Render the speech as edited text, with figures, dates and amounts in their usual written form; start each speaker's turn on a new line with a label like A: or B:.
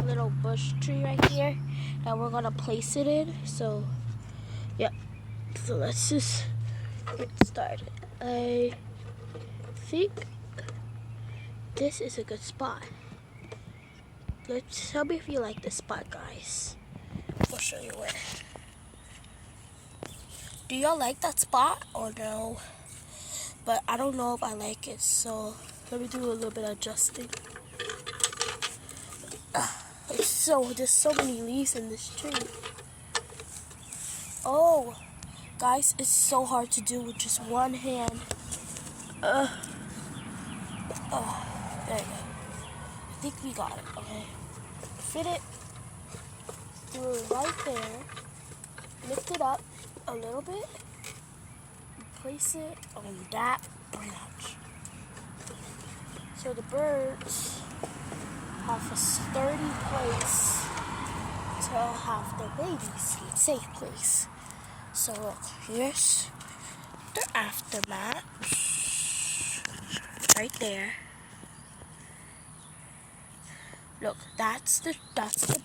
A: little bush tree right here that we're gonna place it in. So yeah, so let's just get started. I think this is a good spot. Let's tell me if you like this spot, guys. I'll show you where. Do y'all like that spot or no? But I don't know if I like it, so let me do a little bit of adjusting. There's so many leaves in this tree. Oh, guys, it's so hard to do with just one hand. Oh, there you go. I think we got it, okay. Fit it through right there. Lift it up a little bit. Place it on that branch. So the birds have a sturdy place to have their babies, a safe place. So look, here's the aftermath right there. Look, that's the